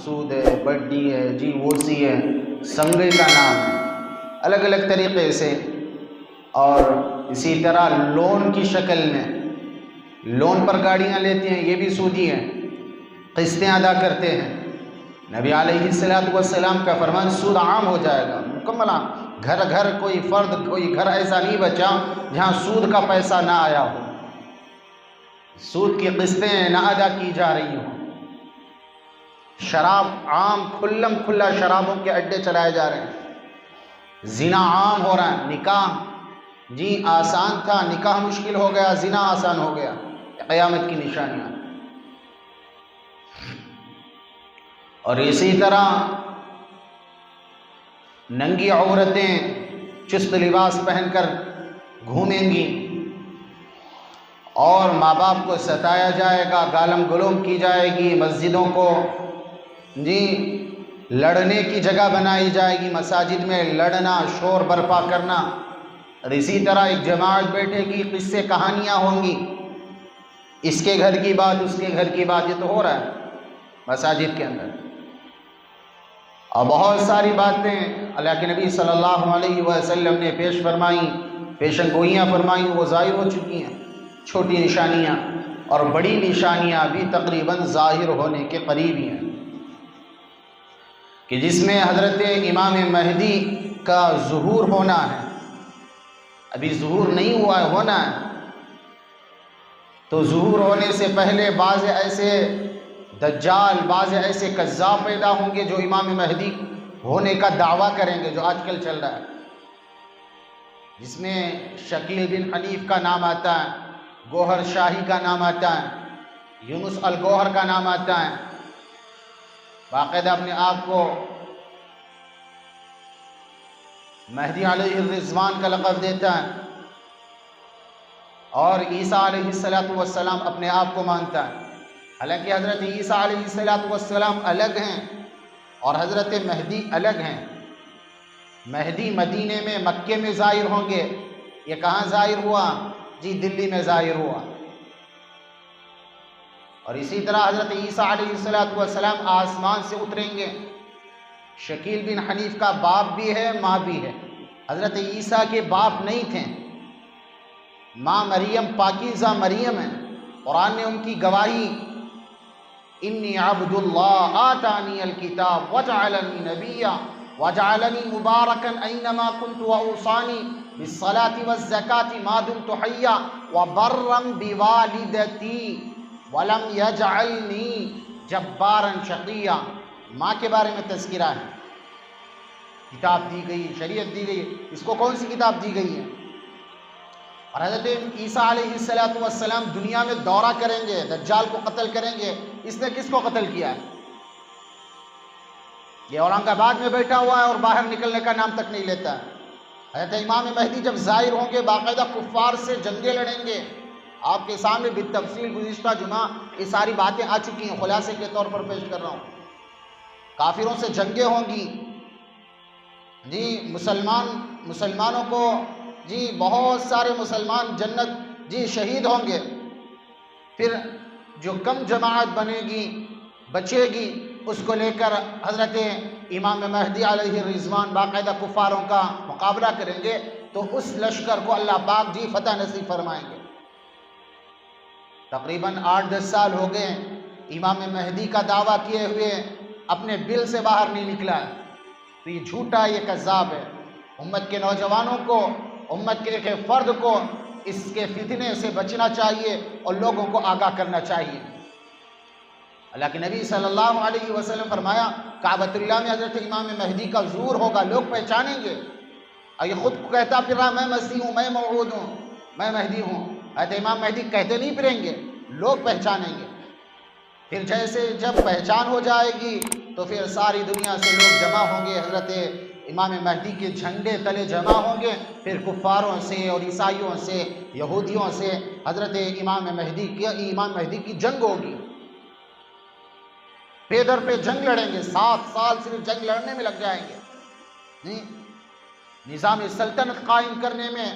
سود ہے، بڈی ہے، جی ووسی ہے، سنگے کا نام ہے، الگ الگ طریقے سے. اور اسی طرح لون کی شکل میں لون پر گاڑیاں لیتے ہیں، یہ بھی سودی ہیں، قسطیں ادا کرتے ہیں. نبی علیہ السلام کا فرمان سود عام ہو جائے گا، مکمل عام. گھر گھر کوئی فرد، کوئی گھر ایسا نہیں بچا جہاں سود کا پیسہ نہ آیا ہو، سود کی قسطیں نہ ادا کی جا رہی ہوں. شراب عام، کھلم کھلا شرابوں کے اڈے چلائے جا رہے ہیں. زنا عام ہو رہا ہے. نکاح جی آسان تھا، نکاح مشکل ہو گیا، زنا آسان ہو گیا. قیامت کی نشانیاں. اور اسی طرح ننگی عورتیں چست لباس پہن کر گھومیں گی، اور ماں باپ کو ستایا جائے گا، گالم گلوم کی جائے گی. مسجدوں کو جی لڑنے کی جگہ بنائی جائے گی، مساجد میں لڑنا، شور برپا کرنا. اور اسی طرح ایک جماعت بیٹھے گی، قصے کہانیاں ہوں گی، اس کے گھر کی بات، اس کے گھر کی بات. یہ تو ہو رہا ہے مساجد کے اندر. اور بہت ساری باتیں اللہ کے نبی صلی اللہ علیہ وسلم نے پیش فرمائیں، پیشن گوئیاں فرمائیں، وہ ظاہر ہو چکی ہیں. چھوٹی نشانیاں اور بڑی نشانیاں بھی تقریباً ظاہر ہونے کے قریب ہی ہیں، کہ جس میں حضرت امام مہدی کا ظہور ہونا ہے. ابھی ظہور نہیں ہوا ہے، ہونا ہے. تو ظہور ہونے سے پہلے بعض ایسے دجال، بعض ایسے کذاب پیدا ہوں گے جو امام مہدی ہونے کا دعویٰ کریں گے، جو آج کل چل رہا ہے، جس میں شکیل بن حنیف کا نام آتا ہے، گوہر شاہی کا نام آتا ہے، یونس الگوہر کا نام آتا ہے. باقاعدہ اپنے آپ کو مہدی علیہ الرضوان کا لقب دیتا ہے، اور عیسیٰ علیہ السلام اپنے آپ کو مانتا ہے. حالانکہ حضرت عیسیٰ علیہ السلام الگ ہیں اور حضرت مہدی الگ ہیں. مہدی مدینے میں، مکے میں ظاہر ہوں گے. یہ کہاں ظاہر ہوا؟ جی دلی میں ظاہر ہوا. اور اسی طرح حضرت عیسیٰ علیہ السلام آسمان سے اتریں گے. شکیل بن حنیف کا باپ بھی ہے، ماں بھی ہے. حضرت عیسیٰ کے باپ نہیں تھے، ماں مریم پاکیزہ مریم ہے. قرآن نے ان کی گواہی انی عبد اللہ آتانی الکتاب وجعلنی نبیا وجعلنی مبارکا اینما کنت واوصانی بالصلاة والزکاة ما دمت حیا وبرا بوالدتی ولم یجعلنی جبارا شقیا. ماں کے بارے میں تذکرہ ہے، کتاب دی گئی، شریعت دی گئی. اس کو کون سی کتاب دی گئی ہے؟ اور حضرت عیسیٰ علیہ السلام دنیا میں دورہ کریں گے، دجال کو قتل کریں گے. اس نے کس کو قتل کیا ہے؟ یہ اورنگ آباد میں بیٹھا ہوا ہے اور باہر نکلنے کا نام تک نہیں لیتا ہے. حضرت امام مہدی جب ظاہر ہوں گے، باقاعدہ کفار سے جنگیں لڑیں گے. آپ کے سامنے بالتفصیل گزشتہ جمعہ یہ ساری باتیں آ چکی ہیں، خلاصے کے طور پر پیش کر رہا ہوں. کافروں سے جنگیں ہوں گی جی. مسلمانوں کو جی بہت سارے مسلمان جنت جی شہید ہوں گے. پھر جو کم جماعت بنے گی، بچے گی، اس کو لے کر حضرت امام مہدی علیہ الرضوان باقاعدہ کفاروں کا مقابلہ کریں گے. تو اس لشکر کو اللہ پاک جی فتح نصیب فرمائیں گے. تقریباً 8-10 سال ہو گئے امام مہدی کا دعویٰ کیے ہوئے اپنے بل سے باہر نہیں نکلا ہے. تو یہ جھوٹا، یہ کذاب ہے. امت کے نوجوانوں کو، امت کے ایک فرد کو اس کے فتنے سے بچنا چاہیے اور لوگوں کو آگاہ کرنا چاہیے. اللہ کے نبی صلی اللہ علیہ وسلم فرمایا کعبۃ اللہ میں حضرت امام مہدی کا ظہور ہوگا، لوگ پہچانیں گے. اور یہ خود کہتا پھر رہا میں مسیح ہوں، میں موعود ہوں، میں مہدی ہوں. حضرت امام مہدی کہتے نہیں پھریں گے، لوگ پہچانیں گے. پھر جیسے جب پہچان ہو جائے گی تو پھر ساری دنیا سے لوگ جمع ہوں گے، حضرت امام مہدی کے جھنڈے تلے جمع ہوں گے. پھر کفاروں سے اور عیسائیوں سے، یہودیوں سے حضرت امام مہدی کی جنگ ہوگی. پے در پہ جنگ لڑیں گے. 7 سال صرف جنگ لڑنے میں لگ جائیں گے. نظام سلطنت قائم کرنے میں،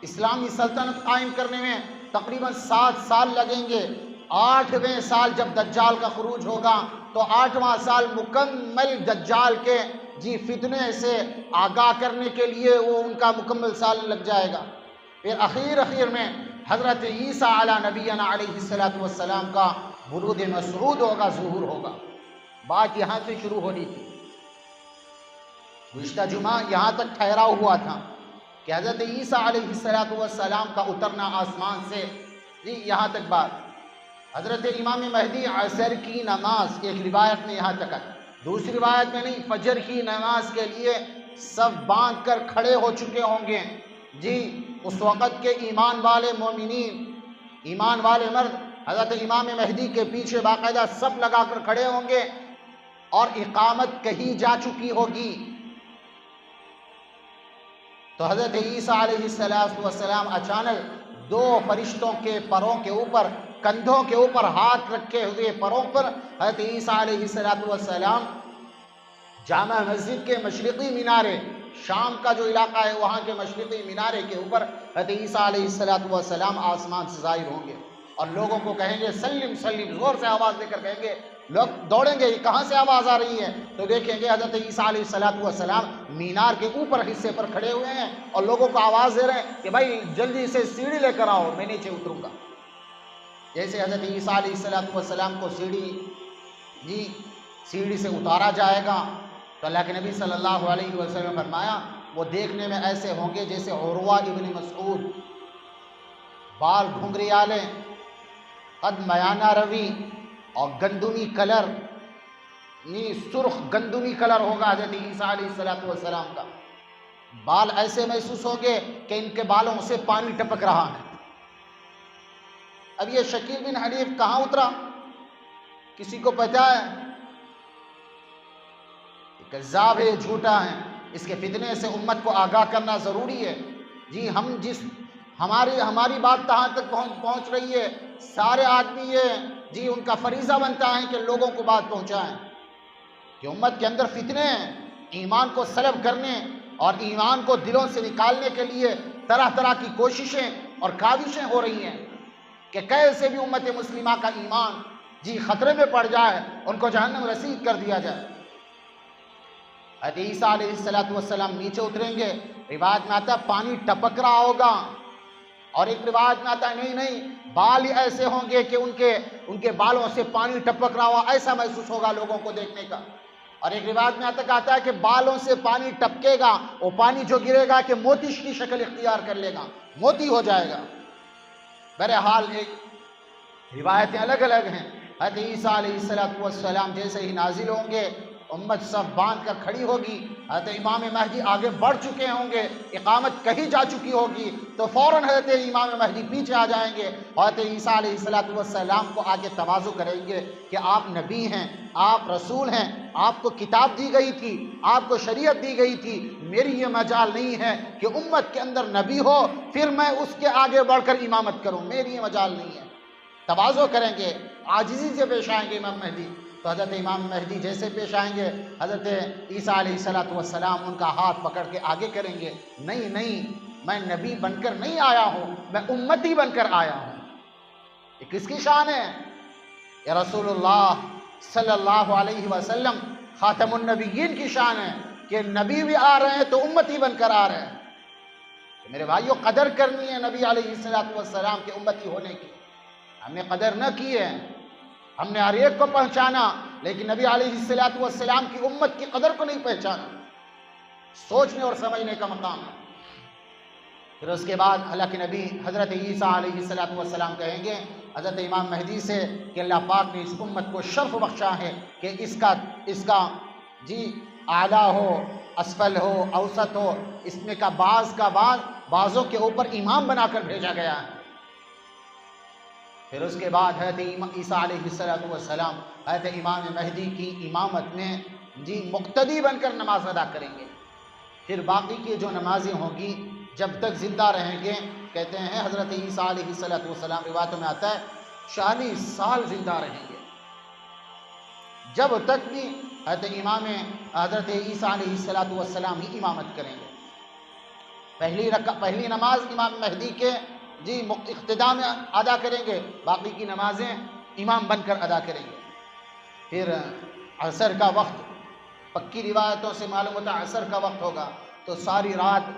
اسلامی سلطنت قائم کرنے میں تقریباً 7 سال لگیں گے. 8ویں سال جب دجال کا خروج ہوگا تو 8واں سال مکمل دجال کے فتنے سے آگاہ کرنے کے لیے وہ ان کا مکمل سال لگ جائے گا۔ پھر اخیر میں حضرت عیسیٰ علی نبینا علیہ السلام کا ورود مسعود ہوگا، ظہور ہوگا۔ بات یہاں سے شروع ہونی تھی۔ گزشتہ جمعہ یہاں تک ٹھہراؤ ہوا تھا کہ حضرت عیسیٰ علیہ السلام کا اترنا آسمان سے، یہاں تک بات۔ حضرت امام مہدی عصر کی نماز ایک روایت میں یہاں تک ہے، دوسری روایت میں نہیں، فجر کی نماز کے لیے سب باندھ کر کھڑے ہو چکے ہوں گے۔ اس وقت کے ایمان والے مومنین، ایمان والے مرد حضرت امام مہدی کے پیچھے باقاعدہ سب لگا کر کھڑے ہوں گے اور اقامت کہی جا چکی ہوگی۔ تو حضرت عیسیٰ علیہ السلام اچانک 2 فرشتوں کے پروں کے اوپر، کندھوں کے اوپر ہاتھ رکھے ہوئے پروں پر حضرت عیسیٰ علیہ السلام جامع مسجد کے مشرقی مینارے، شام کا جو علاقہ ہے وہاں کے مشرقی مینارے کے اوپر حضرت عیسیٰ علیہ السلام آسمان سے ظاہر ہوں گے اور لوگوں کو کہیں گے سلم سلم، زور سے آواز دے کر کہیں گے۔ لوگ دوڑیں گے، کہاں سے آواز آ رہی ہے؟ تو دیکھیں گے حضرت عیسیٰ علیہ السلام مینار کے اوپر حصے پر کھڑے ہوئے ہیں اور لوگوں کو آواز دے رہے ہیں کہ بھائی جلدی سے سیڑھی لے کر آؤ، میں نیچے اتروں گا۔ جیسے حضرت عیسیٰ علیہ السلام کو سیڑھی سے اتارا جائے گا تو اللہ کے نبی صلی اللہ علیہ وسلم نے فرمایا وہ دیکھنے میں ایسے ہوں گے جیسے عروہ ابن مسعود، بال گھنگریالے، قد میانہ روی اور گندمی کلر، سرخ گندمی کلر ہوگا حضرت عیسیٰ علیہ السلام کا۔ بال ایسے محسوس ہوں گے کہ ان کے بالوں سے پانی ٹپک رہا ہے۔ اب یہ شکیل بن حنیف کہاں اترا؟ کسی کو پتہ ہے؟ کذاب ہے، یہ جھوٹا ہے، اس کے فتنے سے امت کو آگاہ کرنا ضروری ہے۔ ہماری بات کہاں تک پہنچ رہی ہے؟ سارے آدمی یہ ان کا فریضہ بنتا ہے کہ لوگوں کو بات پہنچائیں کہ امت کے اندر فتنے ہیں، ایمان کو سلب کرنے اور ایمان کو دلوں سے نکالنے کے لیے طرح طرح کی کوششیں اور کاوشیں ہو رہی ہیں کہ کیسے بھی امت مسلمہ کا ایمان خطرے میں پڑ جائے، ان کو جہنم رسید کر دیا جائے۔ حضرت عیسیٰ علیہ السلام نیچے اتریں گے، روایت میں آتا ہے پانی ٹپک رہا ہوگا، اور ایک روایت میں آتا ہے نہیں بال ہی ایسے ہوں گے کہ ان کے بالوں سے پانی ٹپک رہا ہوا، ایسا محسوس ہوگا لوگوں کو دیکھنے کا۔ اور ایک روایت میں آتا ہے کہ بالوں سے پانی ٹپکے گا، وہ پانی جو گرے گا کہ موتی کی شکل اختیار کر لے گا، موتی ہو جائے گا۔ بہرحال ایک روایتیں الگ الگ ہیں۔ حضرت عیسیٰ علیہ السلام جیسے ہی نازل ہوں گے، امت سب باندھ کر کھڑی ہوگی، حضرت امام مہدی آگے بڑھ چکے ہوں گے، اقامت کہی جا چکی ہوگی، تو فوراً حضرت امام مہدی پیچھے آ جائیں گے، حضرت عیسیٰ علیہ السلام کو آگے تواضع کریں گے کہ آپ نبی ہیں، آپ رسول ہیں، آپ کو کتاب دی گئی تھی، آپ کو شریعت دی گئی تھی، میری یہ مجال نہیں ہے کہ امت کے اندر نبی ہو پھر میں اس کے آگے بڑھ کر امامت کروں، میری یہ مجال نہیں ہے۔ تواضع کریں گے، عاجزی سے پیش آئیں گے امام مہدی۔ تو حضرت امام مہدی جیسے پیش آئیں گے، حضرت عیسیٰ علیہ السلام ان کا ہاتھ پکڑ کے آگے کریں گے، نہیں میں نبی بن کر نہیں آیا ہوں، میں امتی بن کر آیا ہوں۔ یہ کس کی شان ہے؟ یہ رسول اللہ صلی اللہ علیہ وسلم خاتم النبیین کی شان ہے کہ نبی بھی آ رہے ہیں تو امتی بن کر آ رہے ہیں۔ تو میرے بھائیوں، قدر کرنی ہے نبی علیہ السلام کے امتی ہونے کی۔ ہم نے قدر نہ کی ہے، ہم نے ہر ایک کو پہچانا، لیکن نبی علیہ السلام کی امت کی قدر کو نہیں پہچانا۔ سوچنے اور سمجھنے کا مقام ہے۔ پھر اس کے بعد اللہ کے نبی حضرت عیسیٰ علیہ السلام کہیں گے حضرت امام مہدی سے کہ اللہ پاک نے اس امت کو شرف بخشا ہے کہ اس کا اعلیٰ ہو، اسفل ہو، اوسط ہو، اس میں کا بعضوں کے اوپر امام بنا کر بھیجا گیا ہے۔ پھر اس کے بعد حضرت عیسیٰ علیہ السلام حضرت امام مہدی کی امامت میں مقتدی بن کر نماز ادا کریں گے۔ پھر باقی کی جو نمازیں ہوں گی جب تک زندہ رہیں گے، کہتے ہیں حضرت عیسیٰ علیہ السلام روایتوں میں آتا ہے 40 سال زندہ رہیں گے، جب تک بھی حضرت عیسیٰ علیہ السلام ہی امامت کریں گے۔ پہلی نماز امام مہدی کے اقتداء میں ادا کریں گے، باقی کی نمازیں امام بن کر ادا کریں گے۔ پھر عصر کا وقت، پکی روایتوں سے معلوم ہوتا ہے عصر کا وقت ہوگا، تو ساری رات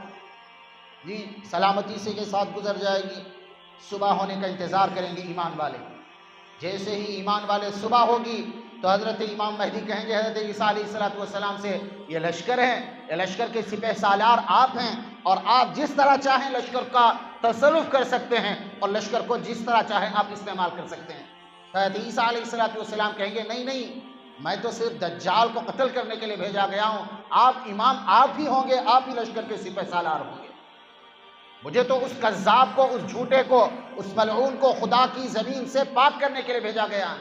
سلامتی سے کے ساتھ گزر جائے گی۔ صبح ہونے کا انتظار کریں گے ایمان والے۔ جیسے ہی ایمان والے صبح ہوگی تو حضرت امام مہدی کہیں گے حضرت عیسیٰ علیہ السلام سے، یہ لشکر ہے، یہ لشکر کے سپہ سالار آپ ہیں، اور آپ جس طرح چاہیں لشکر کا تصرف کر سکتے ہیں، اور لشکر کو جس طرح چاہیں آپ استعمال کر سکتے ہیں۔ حضرت عیسیٰ علیہ السلام کہیں گے نہیں، میں تو صرف دجال کو قتل کرنے کے لیے بھیجا گیا ہوں، آپ امام آپ ہی ہوں گے، آپ ہی لشکر کے سپہ سالار ہوں گے۔ مجھے تو اس کذاب کو، اس جھوٹے کو، اس ملعون کو خدا کی زمین سے پاک کرنے کے لیے بھیجا گیا،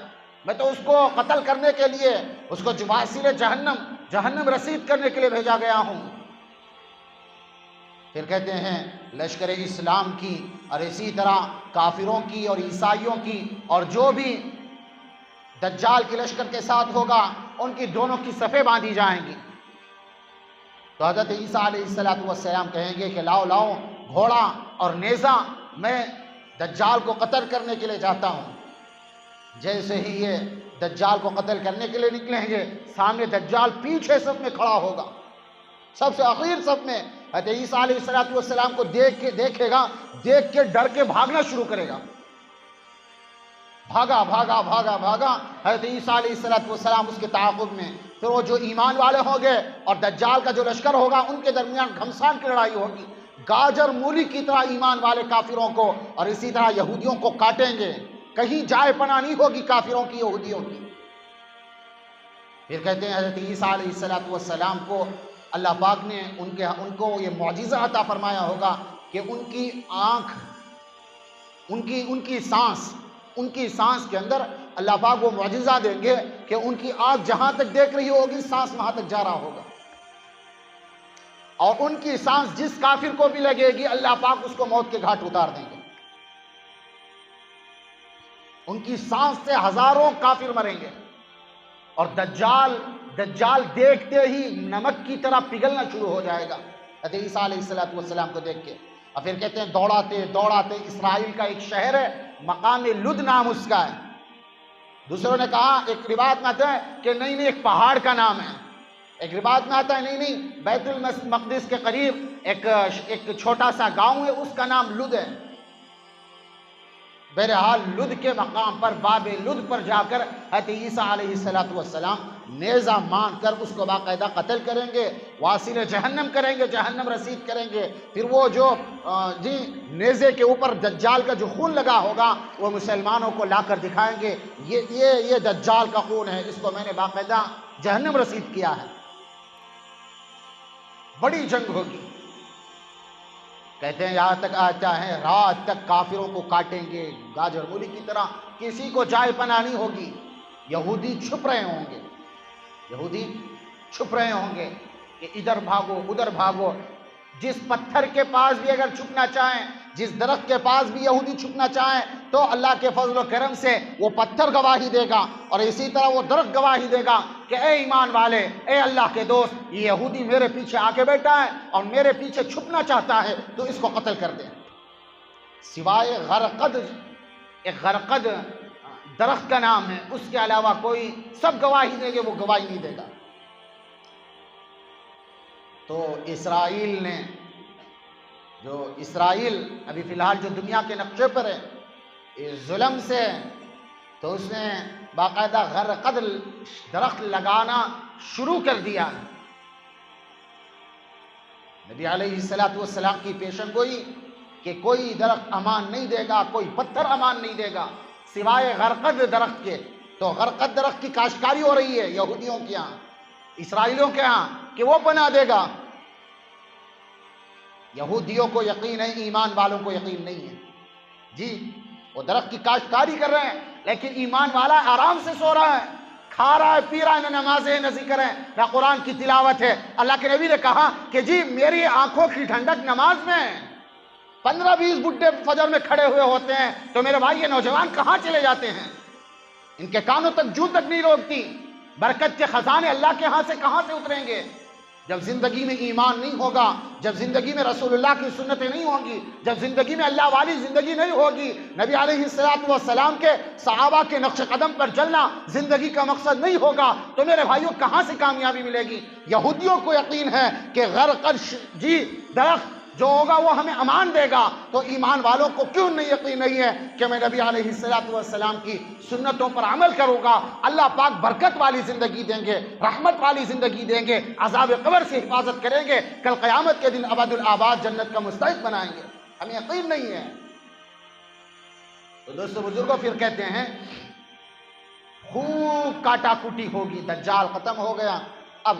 میں تو اس کو قتل کرنے کے لیے، اس کو جواسل جہنم رسید کرنے کے لیے بھیجا گیا ہوں۔ پھر کہتے ہیں لشکر اسلام کی اور اسی طرح کافروں کی اور عیسائیوں کی، اور جو بھی دجال کے لشکر کے ساتھ ہوگا ان کی دونوں کی صفیں باندھی جائیں گی۔ تو حضرت عیسیٰ علیہ السلام کہیں گے کہ لاؤ گھوڑا اور نیزہ، میں دجال کو قتل کرنے کے لیے جاتا ہوں۔ جیسے ہی یہ دجال کو قتل کرنے کے لیے نکلیں گے، سامنے دجال پیچھے صف میں کھڑا ہوگا، سب سے آخر صف میں۔ حضرت عیسیٰ علیہ السلام کو دیکھے گا، دیکھ کے ڈر کے بھاگنا شروع کرے گا، بھاگا حضرت عیسیٰ علیہ السلام اس کے تعاقب میں۔ پھر وہ جو ایمان والے ہوں گے اور دجال کا جو لشکر ہوگا ان کے درمیان گھمسان کی لڑائی ہوگی، گاجر مولی کی طرح ایمان والے کافروں کو اور اسی طرح یہودیوں کو کاٹیں گے، کہیں جائے پناہ نہیں ہوگی کافروں کی، یہودیوں کی۔ پھر کہتے ہیں حضرت عیسیٰ علیہ السلام کو اللہ پاک نے ان کو یہ معجزہ عطا فرمایا ہوگا کہ ان کی آنکھ، ان کی سانس کے اندر اللہ پاک وہ معجزہ دیں گے کہ ان کی آنکھ جہاں تک دیکھ رہی ہوگی سانس وہاں تک جا رہا ہوگا، اور ان کی سانس جس کافر کو بھی لگے گی اللہ پاک اس کو موت کے گھاٹ اتار دیں گے۔ ان کی سانس سے ہزاروں کافر مریں گے، اور دجال دیکھتے ہی نمک کی طرح پگھلنا شروع ہو جائے گا حضرت عیسیٰ علیہ السلام کو دیکھ کے۔ اور پھر کہتے ہیں دوڑاتے اسرائیل کا ایک شہر ہے، مقام لد نام اس کا ہے۔ دوسروں نے کہا، ایک روایت میں آتا ہے کہ نہیں ایک پہاڑ کا نام ہے، ایک روایت میں آتا ہے نہیں بیت المقدس کے قریب ایک چھوٹا سا گاؤں ہے، اس کا نام لد ہے۔ بہرحال لد کے مقام پر، باب لد پر جا کر حضرت عیسیٰ علیہ السلام نیزہ مان کر اس کو باقاعدہ قتل کریں گے، واصل جہنم کریں گے، جہنم رسید کریں گے۔ پھر وہ جو نیزے کے اوپر دجال کا جو خون لگا ہوگا وہ مسلمانوں کو لا کر دکھائیں گے، یہ دجال کا خون ہے، اس کو میں نے باقاعدہ جہنم رسید کیا ہے۔ بڑی جنگ ہوگی، کہتے ہیں یہاں تک آتا ہے رات تک کافروں کو کاٹیں گے گاجر مولی کی طرح، کسی کو جائے پناہ نہیں ہوگی۔ یہودی چھپ رہے ہوں گے کہ ادھر بھاگو ادھر بھاگو، جس پتھر کے پاس بھی اگر چھپنا چاہیں، جس درخت کے پاس بھی یہودی چھپنا چاہیں تو اللہ کے فضل و کرم سے وہ پتھر گواہی دے گا، اور اسی طرح وہ درخت گواہی دے گا کہ اے ایمان والے، اے اللہ کے دوست، یہ یہودی میرے پیچھے آ کے بیٹھا ہے اور میرے پیچھے چھپنا چاہتا ہے، تو اس کو قتل کر دیں۔ سوائے غرقد، ایک غرقد درخت کا نام ہے، اس کے علاوہ کوئی، سب گواہی دیں گے، وہ گواہی نہیں دے گا۔ تو اسرائیل ابھی فی الحال جو دنیا کے نقشے پر ہے، اس ظلم سے تو اس نے باقاعدہ غرقد درخت لگانا شروع کر دیا۔ نبی علیہ السلام کی پیشن گوئی کہ کوئی درخت امان نہیں دے گا، کوئی پتھر امان نہیں دے گا سوائے غرقد درخت کے۔ تو غرقد درخت کی کاشتکاری ہو رہی ہے یہودیوں کے ہاں، اسرائیلیوں کے ہاں، کہ وہ بنا دے گا۔ یہودیوں کو یقین ہے، ایمان والوں کو یقین نہیں ہے۔ وہ درخت کی کاشتکاری کر رہے ہیں، لیکن ایمان والا آرام سے سو رہا ہے، کھا رہا ہے، پی رہا ہے، نہ نماز ہے، نہ ذکر ہے، نہ قرآن کی تلاوت ہے۔ اللہ کے نبی نے کہا کہ میری آنکھوں کی ٹھنڈک نماز میں ہے۔ 15-20 بڈھے فجر میں کھڑے ہوئے ہوتے ہیں تو میرے بھائی یہ نوجوان کہاں چلے جاتے ہیں؟ ان کے کانوں تک جوں تک نہیں روکتی، برکت کے خزانے اللہ کے ہاں سے کہاں سے اتریں گے؟ جب زندگی میں ایمان نہیں ہوگا، جب زندگی میں رسول اللہ کی سنتیں نہیں ہوں گی، جب زندگی میں اللہ والی زندگی نہیں ہوگی، نبی علیہ السلام کے صحابہ کے نقش قدم پر چلنا زندگی کا مقصد نہیں ہوگا، تو میرے بھائیوں کہاں سے کامیابی ملے گی؟ یہودیوں کو یقین ہے کہ غرقد درخت جو ہوگا وہ ہمیں امان دے گا، تو ایمان والوں کو کیوں نہیں یقین نہیں ہے کہ میں نبی علیہ السلام کی سنتوں پر عمل کروں گا؟ اللہ پاک برکت والی زندگی دیں گے، رحمت والی زندگی دیں گے، عذاب قبر سے حفاظت کریں گے، کل قیامت کے دن ابد الآباد جنت کا مستحق بنائیں گے۔ ہمیں یقین نہیں ہے۔ تو دوستو بزرگوں پھر کہتے ہیں خوب کاٹا کوٹی ہوگی، دجال ختم ہو گیا، اب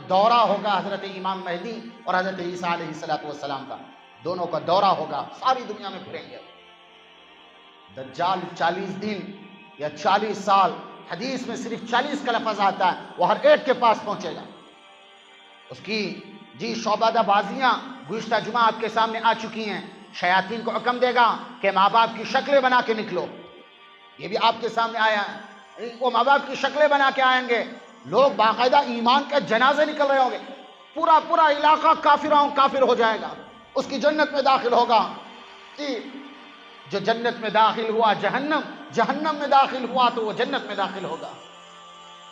دورہ ہوگا حضرت امام مہدی اور حضرت عیسیٰ علیہ السلام کا، دونوں کا دورہ ہوگا، ساری دنیا میں پھریں گے۔ دجال 40 دن یا 40 سال، حدیث میں صرف 40 کا لفظ آتا ہے، وہ ہر ایک کے پاس پہنچے گا۔ اس کی شعبدہ بازیاں گزشتہ جمعہ آپ کے سامنے آ چکی ہیں۔ شیاطین کو حکم دے گا کہ ماں باپ کی شکلیں بنا کے نکلو، یہ بھی آپ کے سامنے آیا ہے، وہ ماں باپ کی شکلیں بنا کے آئیں گے، لوگ باقاعدہ ایمان کے جنازے نکل رہے ہوں گے، پورا علاقہ کافر ہو جائے گا، اس کی جنت میں داخل ہوگا۔ جو جنت میں داخل ہوا جہنم میں داخل ہوا تو وہ جنت میں داخل ہوگا۔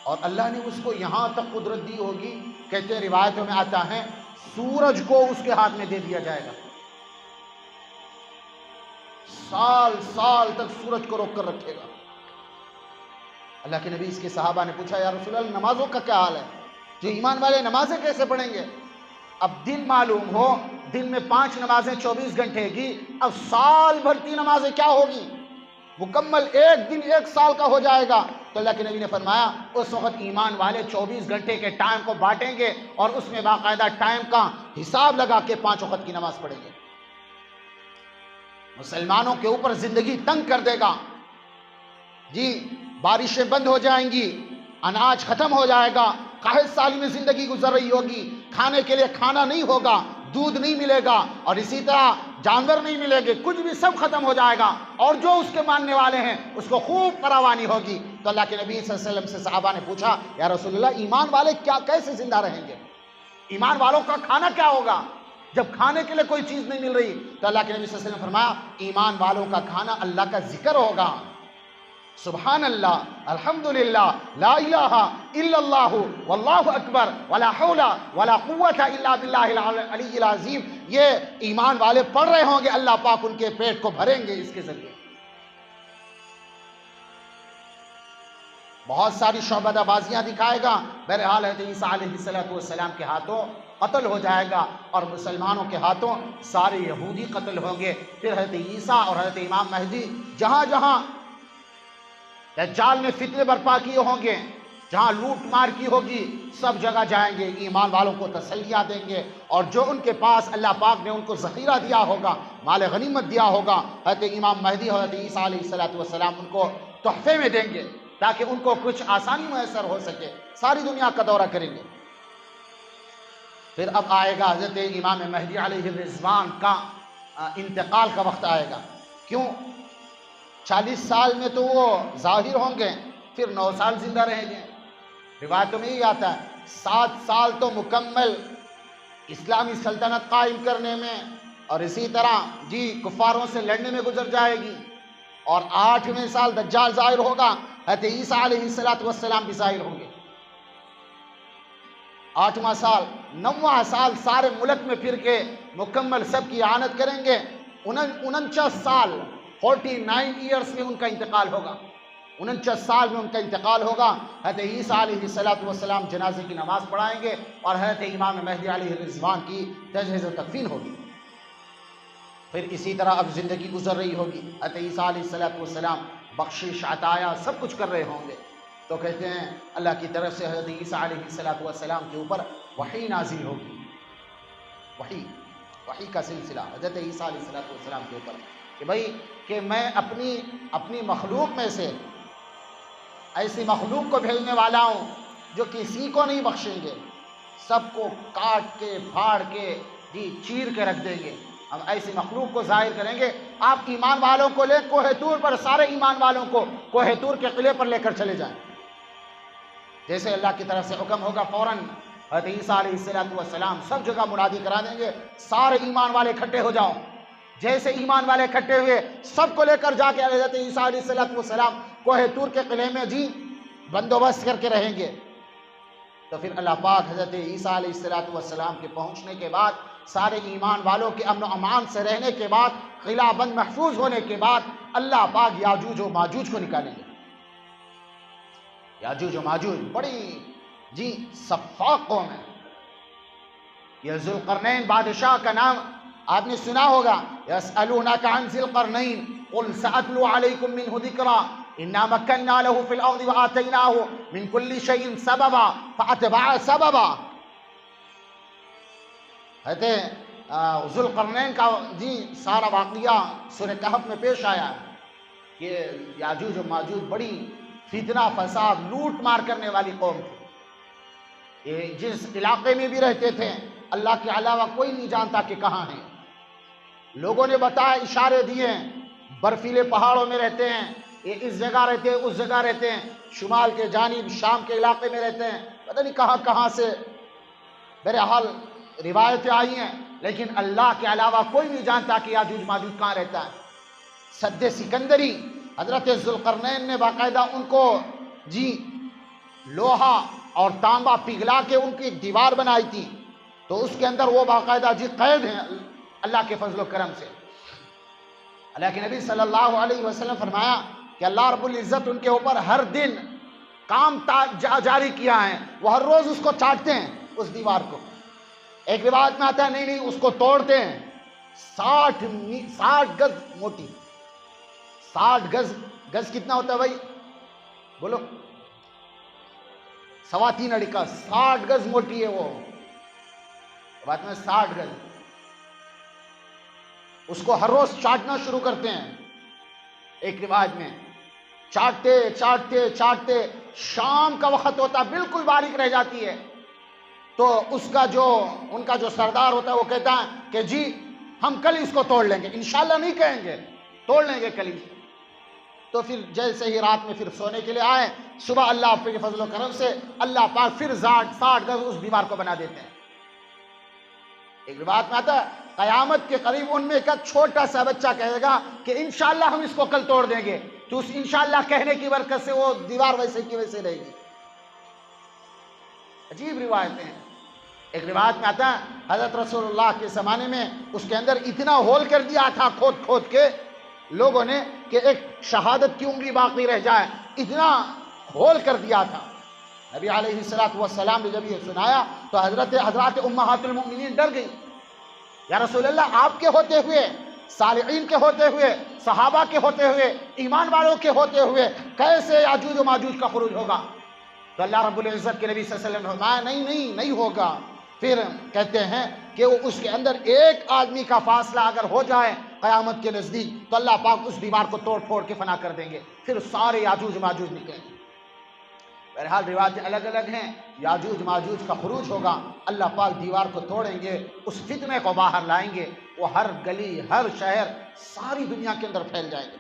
اور اللہ نے اس کو یہاں تک قدرت دی ہوگی، کہتے ہیں روایتوں میں آتا ہے سورج کو اس کے ہاتھ میں دے دیا جائے گا، سال تک سورج کو روک کر رکھے گا۔ اللہ کے نبی اس کے صحابہ نے پوچھا یا رسول اللہ نمازوں کا کیا حال ہے؟ جو ایمان والے نمازیں کیسے پڑھیں گے؟ اب دن معلوم ہو، دن میں 5 نمازیں 24 گھنٹے کی، اب سال بھر کی نمازیں کیا ہوگی؟ مکمل ایک دن 1 سال کا ہو جائے گا۔ تو اللہ کے نبی نے فرمایا اس وقت ایمان والے 24 گھنٹے کے ٹائم کو بانٹیں گے اور اس میں باقاعدہ ٹائم کا حساب لگا کے 5 وقت کی نماز پڑھیں گے۔ مسلمانوں کے اوپر زندگی تنگ کر دے گا، بارشیں بند ہو جائیں گی، اناج ختم ہو جائے گا، قحط سالی میں زندگی گزر رہی ہوگی، کھانے کے لیے کھانا نہیں ہوگا، دودھ نہیں ملے گا، اور اسی طرح جانور نہیں ملیں گے، کچھ بھی سب ختم ہو جائے گا، اور جو اس کے ماننے والے ہیں اس کو خوب فراوانی ہوگی۔ تو اللہ کے نبی صلی اللہ علیہ وسلم سے صحابہ نے پوچھا یا رسول اللہ ایمان والے کیسے زندہ رہیں گے؟ ایمان والوں کا کھانا کیا ہوگا جب کھانے کے لیے کوئی چیز نہیں مل رہی؟ تو اللہ کے نبی صلی اللہ علیہ وسلم نے فرمایا ایمان والوں کا کھانا اللہ کا ذکر ہوگا، سبحان اللہ، الحمدللہ، لا الہ الا اللہ، واللہ اکبر، ولا حول ولا قوت الا باللہ العلی العظیم۔ یہ ایمان والے پڑھ رہے ہوں گے، اللہ پاک ان کے پیٹ کو بھریں گے اس کے ذریعے۔ بہت ساری شعبدہ بازیاں دکھائے گا، بہرحال حضرت عیسیٰ علیہ السلام کے ہاتھوں قتل ہو جائے گا، اور مسلمانوں کے ہاتھوں سارے یہودی قتل ہوں گے۔ پھر حضرت عیسیٰ اور حضرت امام مہدی جہاں جہاں دجال نے فتنے برپا کیے ہوں گے، جہاں لوٹ مار کی ہوگی، سب جگہ جائیں گے، ایمان والوں کو تسلیہ دیں گے، اور جو ان کے پاس اللہ پاک نے ان کو ذخیرہ دیا ہوگا، مال غنیمت دیا ہوگا، حضرت امام مہدی حضرت عیسیٰ علیہ السلام ان کو تحفے میں دیں گے تاکہ ان کو کچھ آسانی میسر ہو سکے، ساری دنیا کا دورہ کریں گے۔ پھر اب آئے گا حضرت امام مہدی علیہ الرضوان کا انتقال کا وقت آئے گا۔ کیوں؟ 40 سال میں تو وہ ظاہر ہوں گے، پھر 9 سال زندہ رہیں گے۔ روایتوں میں یہ آتا ہے 7 سال تو مکمل اسلامی سلطنت قائم کرنے میں اور اسی طرح کفاروں سے لڑنے میں گزر جائے گی، اور 8ویں سال دجال ظاہر ہوگا، حضرت عیسیٰ علیہ السلام بھی ظاہر ہوں گے۔ 8واں سال 9واں سال سارے ملک میں پھر کے مکمل سب کی اعانت کریں گے۔ 49 سال 49 ایئرس میں ان کا انتقال ہوگا، 49 سال میں ان کا انتقال ہوگا۔ حضرت عیسیٰ علیہ السلام جنازے کی نماز پڑھائیں گے، اور حضرت امام مہدی علیہ الرضوان کی تجہیز و تکفین ہوگی۔ پھر اسی طرح اب زندگی گزر رہی ہوگی، حضرت عیسیٰ علیہ السلام بخشش عطایا سب کچھ کر رہے ہوں گے، تو کہتے ہیں اللہ کی طرف سے حضرت عیسیٰ علیہ السلام کے اوپر وحی نازل ہوگی، وحی کا سلسلہ حضرت عیسیٰ علیہ السلام کے اوپر کہ بھائی کہ میں اپنی مخلوق میں سے ایسی مخلوق کو بھیجنے والا ہوں جو کسی کو نہیں بخشیں گے، سب کو کاٹ کے پھاڑ کے چیر کے رکھ دیں گے، ہم ایسی مخلوق کو ظاہر کریں گے۔ آپ ایمان والوں کو لے کوہ طور پر، سارے ایمان والوں کو کوہ طور کے قلعے پر لے کر چلے جائیں، جیسے اللہ کی طرف سے حکم ہوگا فوراً حضرت عیسیٰ علیہ السلام سب جگہ منادی کرا دیں گے، سارے ایمان والے اکٹھے ہو جاؤ۔ جیسے ایمان والے اکٹھے ہوئے، سب کو لے کر جا کے حضرت عیسیٰ علیہ السلام کوہ طور کے قلعے میں جی بندوبست کر کے رہیں گے۔ تو پھر اللہ پاک حضرت عیسیٰ علیہ السلام کے پہنچنے کے بعد، سارے ایمان والوں کے امن و امان سے رہنے کے بعد، قلعہ بند محفوظ ہونے کے بعد، اللہ پاک یاجوج و ماجوج کو نکالیں گے۔ یاجوج و ماجوج بڑی جی سفاق قوم ہے۔ یہ ذوالقرنین بادشاہ کا نام آپ نے سنا ہوگا، یسألونک عن ذی القرنین قل سأتلو علیکم منہ ذکرا انا مکننا له فی الارض وآتیناہ من کل شیء سببا فاتبع سببا۔ حضرت ذوالقرنین کا جی سارا واقعہ سورہ کہف میں پیش آیا کہ یاجوج و ماجوج بڑی فتنہ فساد لوٹ مار کرنے والی قوم تھی۔ یہ جس علاقے میں بھی رہتے تھے اللہ کے علاوہ کوئی نہیں جانتا کہ کہاں ہیں۔ لوگوں نے بتایا، اشارے دیے، برفیلے پہاڑوں میں رہتے ہیں، یہ اس جگہ رہتے ہیں، اس جگہ رہتے ہیں، شمال کے جانب شام کے علاقے میں رہتے ہیں، پتہ نہیں کہاں کہاں سے بہرحال روایتیں آئی ہیں، لیکن اللہ کے علاوہ کوئی نہیں جانتا کہ یاجوج ماجوج کہاں رہتا ہے۔ سد سکندری حضرت ذوالقرنین نے باقاعدہ ان کو جی لوہا اور تانبا پگھلا کے ان کی ایک دیوار بنائی تھی، تو اس کے اندر وہ باقاعدہ جی قید ہیں اللہ کے فضل و کرم سے۔ اللہ کے نبی صلی اللہ علیہ وسلم فرمایا کہ اللہ رب العزت ان کے اوپر ہر دن کام جاری کیا ہے، وہ ہر روز اس کو چاٹتے ہیں اس دیوار کو۔ ایک روایت میں آتا ہے نہیں اس کو توڑتے ہیں، 60 گز موٹی، 60 گز کتنا ہوتا ہے بھائی بولو؟ 3.25 اڑی کا 60 گز موٹی ہے وہ بات میں، 60 گز۔ اس کو ہر روز چاٹنا شروع کرتے ہیں۔ ایک روایت میں چاٹتے چاٹتے چاٹتے شام کا وقت ہوتا، بالکل باریک رہ جاتی ہے، تو ان کا جو سردار ہوتا ہے وہ کہتا ہے کہ جی ہم کل اس کو توڑ لیں گے، انشاءاللہ نہیں کہیں گے، توڑ لیں گے کل ہی۔ تو پھر جیسے ہی رات میں پھر سونے کے لیے آئے، صبح اللہ کے فضل و کرم سے اللہ پاک پھر 60 گز اس دیوار کو بنا دیتے ہیں۔ ایک روایت میں آتا ہے قیامت کے قریب ان میں کا چھوٹا سا بچہ کہے گا کہ انشاءاللہ ہم اس کو کل توڑ دیں گے، تو اس انشاءاللہ کہنے کی برکت سے وہ دیوار ویسے کی ویسے رہے گی۔ عجیب روایتیں ہیں۔ ایک روایت میں آتا ہے حضرت رسول اللہ کے زمانے میں اس کے اندر اتنا ہول کر دیا تھا کھود کھود کے لوگوں نے کہ ایک شہادت کی انگلی باقی رہ جائے، اتنا ہول کر دیا تھا۔ نبی علیہ السلام نے جب یہ سنایا تو حضرات امہات المؤمنین ڈر گئی، یا رسول اللہ آپ کے ہوتے ہوئے، صالحین کے ہوتے ہوئے، صحابہ کے ہوتے ہوئے، ایمان والوں کے ہوتے ہوئے کیسے یاجوج و ماجوج کا خروج ہوگا؟ تو اللہ رب العزت کے نبی صلی اللہ علیہ وسلم نے فرمایا نہیں ہوگا۔ پھر کہتے ہیں کہ اس کے اندر ایک آدمی کا فاصلہ اگر ہو جائے قیامت کے نزدیک تو اللہ پاک اس دیوار کو توڑ پھوڑ کے فنا کر دیں گے، پھر سارے یاجوج ماجوج نکلیں گے۔ بہرحال روایتیں الگ الگ ہیں، یاجوج ماجوج کا خروج ہوگا، اللہ پاک دیوار کو توڑیں گے، اس فتنے کو باہر لائیں گے، وہ ہر گلی ہر شہر ساری دنیا کے اندر پھیل جائیں گے،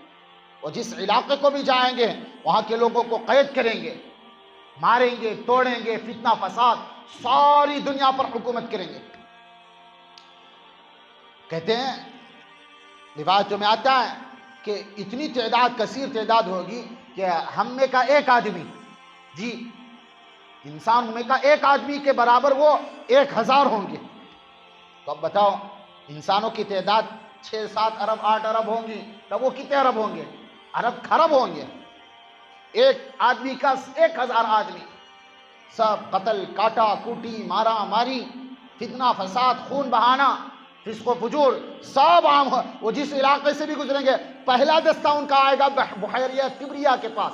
وہ جس علاقے کو بھی جائیں گے وہاں کے لوگوں کو قید کریں گے، ماریں گے، توڑیں گے، فتنہ فساد ساری دنیا پر حکومت کریں گے۔ کہتے ہیں روایتوں میں آتا ہے کہ اتنی تعداد، کثیر تعداد ہوگی کہ ہم میں کا ایک آدمی، جی انسان میں کا ایک آدمی کے برابر وہ 1000 ہوں گے۔ تو اب بتاؤ انسانوں کی تعداد 6-7 ارب 8 ارب ہوں گی، تب وہ کتنے ارب ہوں گے؟ ارب خرب ہوں گے۔ ایک آدمی کا 1000 آدمی، سب قتل کاٹا کوٹی مارا ماری، فتنہ فساد، خون بہانا، فسق و فجور سب عام ہو۔ وہ جس علاقے سے بھی گزریں گے پہلا دستہ ان کا آئے گا بحیرہ تبریہ کے پاس،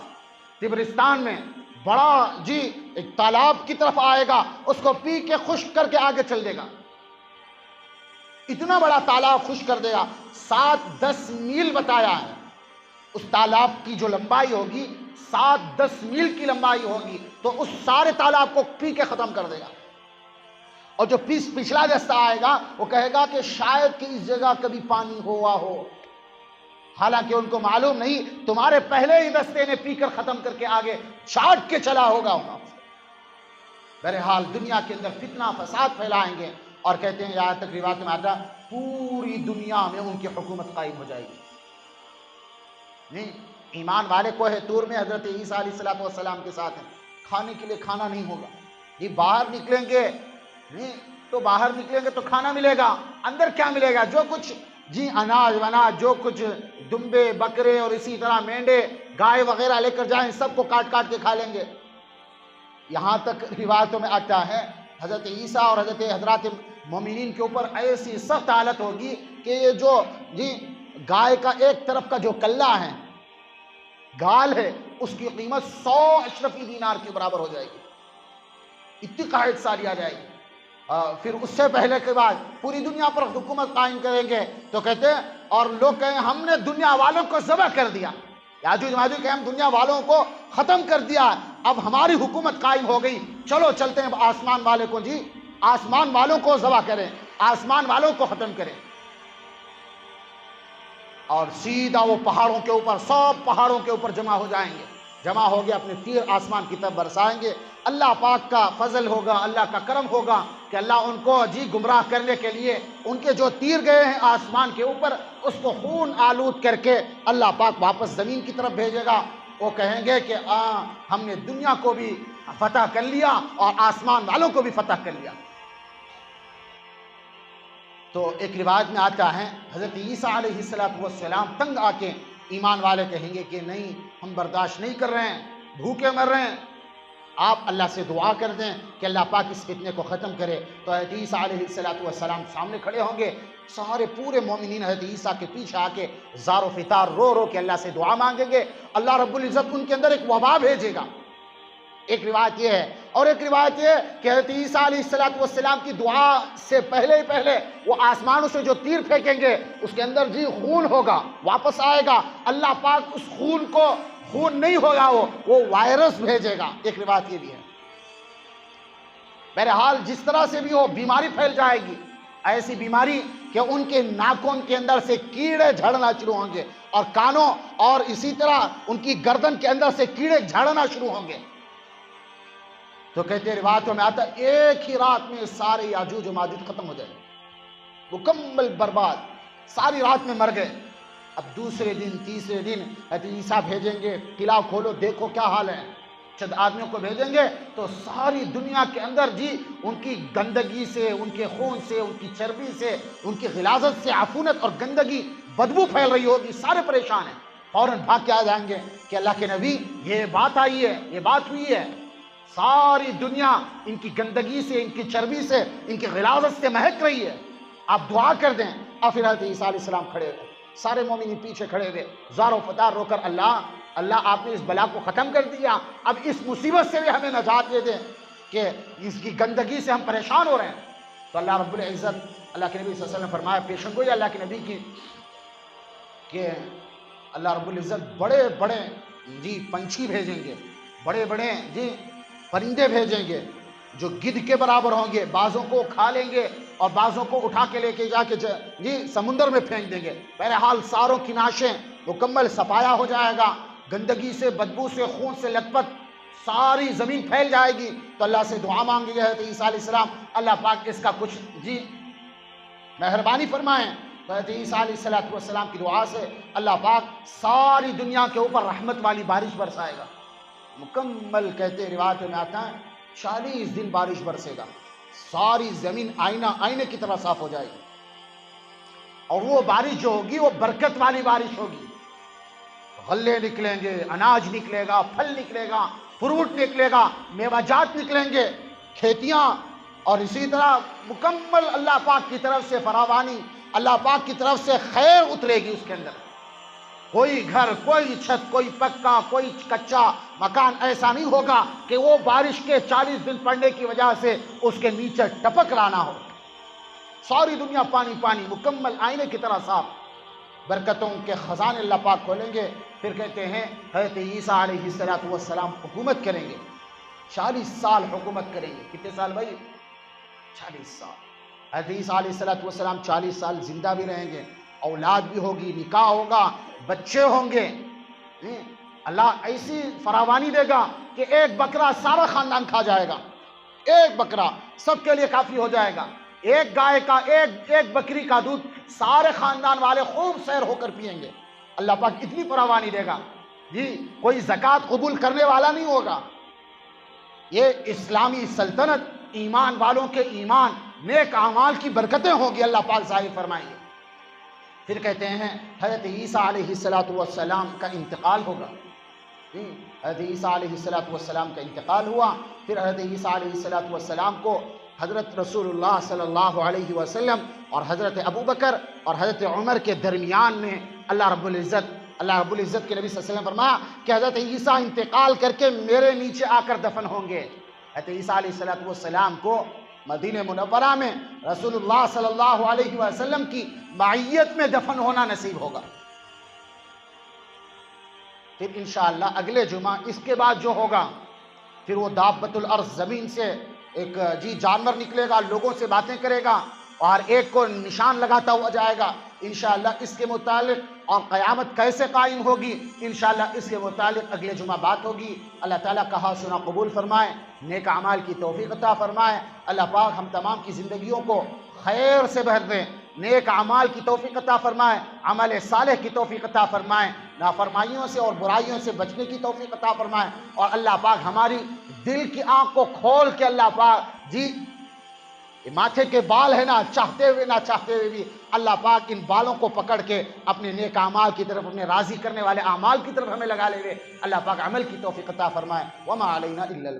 تبرستان میں بڑا جی ایک تالاب کی طرف آئے گا، اس کو پی کے خشک کر کے آگے چل دے گا، اتنا بڑا تالاب خشک کر دے گا۔ 7-10 میل بتایا ہے اس تالاب کی جو لمبائی ہوگی، 7-10 میل کی لمبائی ہوگی، تو اس سارے تالاب کو پی کے ختم کر دے گا۔ اور جو پچھلا دستہ آئے گا وہ کہے گا کہ شاید کہ اس جگہ کبھی پانی ہوا ہو، حالانکہ ان کو معلوم نہیں تمہارے پہلے ہی دستے نے پی کر ختم کر کے آگے چاٹ کے چلا ہوگا وہاں۔ بہرحال دنیا کے اندر فتنہ فساد پھیلائیں گے، اور کہتے ہیں یہاں تک روایت میں آتا پوری دنیا میں ان کی حکومت قائم ہو جائے گی۔ نہیں، ایمان والے کوہ طور میں حضرت عیسیٰ علیہ السلام کے ساتھ ہیں، کھانے کے لیے کھانا نہیں ہوگا، یہ باہر نکلیں گے نہیں تو باہر نکلیں گے تو کھانا ملے گا، اندر کیا ملے گا؟ جو کچھ جی اناج وناج، جو کچھ دمبے بکرے اور اسی طرح مینڈے گائے وغیرہ لے کر جائیں، سب کو کاٹ کاٹ کے کھا لیں گے۔ یہاں تک روایتوں میں آتا ہے حضرت عیسیٰ اور حضرات مومنین کے اوپر ایسی سخت حالت ہوگی کہ یہ جو جی گائے کا ایک طرف کا جو کلہ ہے، گال ہے، اس کی قیمت 100 اشرفی دینار کے برابر ہو جائے گی، اتنی قاعد سالی آ جائے گی۔ پھر اس سے پہلے کے بعد پوری دنیا پر حکومت قائم کریں گے، تو کہتے ہیں اور لوگ کہیں ہم نے دنیا والوں کو ذبح کر دیا، یاجوج ماجوج کہ ہم دنیا والوں کو ختم کر دیا، اب ہماری حکومت قائم ہو گئی، چلو چلتے ہیں آسمان والے کو، جی آسمان والوں کو ذبح کریں، آسمان والوں کو ختم کریں۔ اور سیدھا وہ پہاڑوں کے اوپر، سب پہاڑوں کے اوپر جمع ہو جائیں گے، جمع ہو گیا اپنے تیر آسمان کی طرف برسائیں گے۔ اللہ پاک کا فضل ہوگا، اللہ کا کرم ہوگا کہ اللہ ان کو جی گمراہ کرنے کے لیے ان کے جو تیر گئے ہیں آسمان کے اوپر، اس کو خون آلود کر کے اللہ پاک واپس زمین کی طرف بھیجے گا۔ وہ کہیں گے کہ ہم نے دنیا کو بھی فتح کر لیا اور آسمان والوں کو بھی فتح کر لیا۔ تو ایک روایت میں آتا ہے حضرت عیسیٰ علیہ السلام تنگ آ کے ایمان والے کہیں گے کہ نہیں، ہم برداشت نہیں کر رہے ہیں، بھوکے مر رہے ہیں، آپ اللہ سے دعا کر دیں کہ اللہ پاک اس فتنے کو ختم کرے۔ تو حضرت عیسیٰ علیہ السلام سامنے کھڑے ہوں گے، سارے پورے مومنین حضرت عیسیٰ کے پیچھے آ کے زار و فطار رو رو کے اللہ سے دعا مانگیں گے، اللہ رب العزت ان کے اندر ایک وبا بھیجے گا۔ ایک روایت یہ ہے، اور ایک روایت یہ کہ حضرت عیسیٰ علیہ السلام کی دعا سے پہلے ہی پہلے وہ آسمانوں سے جو تیر پھینکیں گے اس کے اندر جی خون ہوگا، واپس آئے گا، اللہ پاک اس خون کو، خون نہیں ہوگا وہ وائرس بھیجے گا۔ ایک روایت یہ بھی ہے۔ بہرحال جس طرح سے بھی وہ بیماری پھیل جائے گی، ایسی بیماری کہ ان کے ناخن کے اندر سے کیڑے جھڑنا شروع ہوں گے، اور کانوں اور اسی طرح ان کی گردن کے اندر سے کیڑے جھڑنا شروع ہوں گے۔ تو کہتے ہیں روایتوں میں آتا ہے ایک ہی رات میں سارے یاجوج و ماجوج ختم ہو جائیں، مکمل برباد، ساری رات میں مر گئے۔ اب دوسرے دن تیسرے دن حضرت عیسیٰ بھیجیں گے، قلعہ کھولو دیکھو کیا حال ہے، چند آدمیوں کو بھیجیں گے تو ساری دنیا کے اندر جی ان کی گندگی سے، ان کے خون سے، ان کی چربی سے، ان کی غلاظت سے عفونت اور گندگی بدبو پھیل رہی ہوگی، سارے پریشان ہیں، فوراً بھاگ کے آ جائیں گے کہ اللہ کے نبی یہ بات آئی ہے، یہ بات ہوئی ہے، ساری دنیا ان کی گندگی سے، ان کی چربی سے، ان کی غلاظت سے مہک رہی ہے، آپ دعا کر دیں۔ اور پھر حضرت عیسیٰ علیہ السلام کھڑے ہوئے، سارے مومنین پیچھے کھڑے ہوئے، زار و فتار رو کر اللہ آپ نے اس بلا کو ختم کر دیا، اب اس مصیبت سے بھی ہمیں نجات دے دیں کہ اس کی گندگی سے ہم پریشان ہو رہے ہیں۔ تو اللہ رب العزت، اللہ کے نبی صلی اللہ علیہ وسلم نے فرمایا پیشن گوئی اللہ کے نبی کی کہ اللہ رب العزت بڑے بڑے جی پنچھی بھیجیں گے، بڑے بڑے جی پرندے بھیجیں گے جو گدھ کے برابر ہوں گے، بعضوں کو کھا لیں گے اور بعضوں کو اٹھا کے لے کے جا کے جی سمندر میں پھینک دیں گے۔ بہرحال ساروں کی ناشیں مکمل صفایا ہو جائے گا، گندگی سے، بدبو سے، خون سے لت پت ساری زمین پھیل جائے گی۔ تو اللہ سے دعا مانگی ہے حضرت عیسیٰ علیہ السلام، اللہ پاک اس کا کچھ جی مہربانی فرمائیں۔ تو حضرت عیسیٰ علیہ السلام کی دعا سے اللہ پاک ساری دنیا کے اوپر رحمت والی بارش برسائے گا، مکمل کہتے روایت میں آتا ہے 40 دن بارش برسے گا، ساری زمین آئینے کی طرح صاف ہو جائے گی، اور وہ بارش جو ہوگی وہ برکت والی بارش ہوگی، غلے نکلیں گے، اناج نکلے گا، پھل نکلے گا، فروٹ نکلے گا، میوہ جات نکلیں گے، کھیتیاں، اور اسی طرح مکمل اللہ پاک کی طرف سے فراوانی، اللہ پاک کی طرف سے خیر اترے گی اس کے اندر۔ کوئی گھر، کوئی چھت، کوئی پکا، کوئی کچا مکان ایسا نہیں ہوگا کہ وہ بارش کے 40 دن پڑنے کی وجہ سے اس کے نیچے ٹپک رہا نہ ہو، ساری دنیا پانی پانی، مکمل آئینے کی طرح صاف، برکتوں کے خزانے اللہ پاک کھولیں گے۔ پھر کہتے ہیں حضرت عیسیٰ علیہ السلام حکومت کریں گے، 40 سال حکومت کریں گے۔ کتنے سال بھائی؟ 40 سال۔ حضرت عیسیٰ علیہ السلام 40 سال زندہ بھی رہیں گے، اولاد بھی ہوگی، نکاح ہوگا، بچے ہوں گے، اللہ ایسی فراوانی دے گا کہ ایک بکرا سارا خاندان کھا جائے گا، ایک بکرا سب کے لیے کافی ہو جائے گا، ایک گائے کا ایک بکری کا دودھ سارے خاندان والے خوب سیر ہو کر پئیں گے۔ اللہ پاک اتنی پرواہ نہیں دے گا جی، کوئی زکوٰۃ قبول کرنے والا نہیں ہوگا۔ یہ اسلامی سلطنت ایمان والوں کے ایمان، نیک اعمال کی برکتیں ہوں گی، اللہ پاک ظاہر فرمائیں گے۔ پھر کہتے ہیں حضرت عیسیٰ علیہ السلام کا انتقال ہوگا۔ حضرت عیسیٰ علیہ السلام کا انتقال ہوا، پھر حضرت عیسیٰ علیہ السلام کو حضرت رسول اللہ صلی اللہ علیہ وسلم اور حضرت ابوبکر اور حضرت عمر کے درمیان میں اللہ رب العزت کے نبی صلی اللہ علیہ وسلم فرمایا کہ حضرت عیسیٰ انتقال کر کے میرے نیچے آ کر دفن ہوں گے۔ حضرت عیسیٰ علیہ السلام کو مدینہ منورہ میں رسول اللہ صلی اللہ علیہ وسلم کی معیت میں دفن ہونا نصیب ہوگا۔ پھر انشاءاللہ اگلے جمعہ اس کے بعد جو ہوگا، پھر وہ دابۃ الارض، زمین سے ایک جانور نکلے گا، لوگوں سے باتیں کرے گا اور ایک کو نشان لگاتا ہوا جائے گا۔ انشاءاللہ اس کے متعلق اور قیامت کیسے قائم ہوگی، انشاءاللہ اس کے متعلق اگلے جمعہ بات ہوگی۔ اللہ تعالیٰ کہا سنا قبول فرمائے، نیک اعمال کی توفیق عطا فرمائے۔ اللہ پاک ہم تمام کی زندگیوں کو خیر سے بھر دیں، نیک اعمال کی توفیق عطا فرمائے، عمل صالح کی توفیق عطا فرمائے، نافرمائیوں سے اور برائیوں سے بچنے کی توفیق عطا فرمائے، اور اللہ پاک ہماری دل کی آنکھ کو کھول کے اللہ پاک جی، یہ ماتھے کے بال ہے نا، چاہتے ہوئے نہ چاہتے ہوئے بھی اللہ پاک ان بالوں کو پکڑ کے اپنے نیک اعمال کی طرف، اپنے راضی کرنے والے اعمال کی طرف ہمیں لگا لے۔ اللہ پاک عمل کی توفیق عطا فرمائے۔ وما علینا الا